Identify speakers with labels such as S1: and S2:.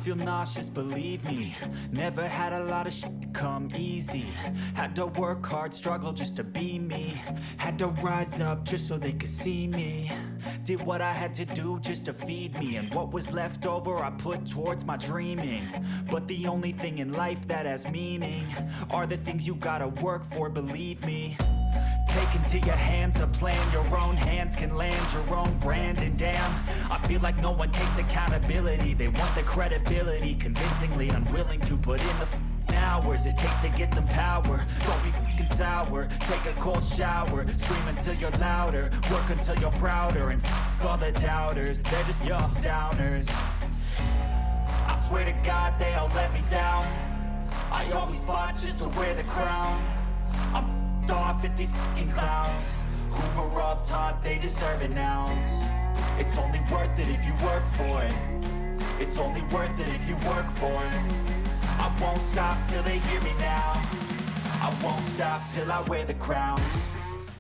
S1: feel nauseous, believe me. Never had a lot of shit come easy. Had to work hard, struggle just to be me. Had to rise up just so they could see me. Did what I had to do just to feed me, and what was left over I put towards my dreaming. But the only thing in life that has meaning are the things you gotta work for, believe me. Take into your hands a plan, your own hands can land your own brand. And damn, I feel like no one takes accountability. They want the credibility, convincingly unwilling to put in the hours it takes to get some power. Don't be f***ing sour, take a cold shower. Scream until you're louder, work until you're prouder. And f*** all the doubters, they're just your downers. I swear to God they all let me down. I always fought just to wear the crown. I'm off at these fucking clowns who were all taught they deserve an ounce. It's only worth it if you work for it. It's only worth it if you work for it. I won't stop till they hear me now. I won't stop till I wear the crown.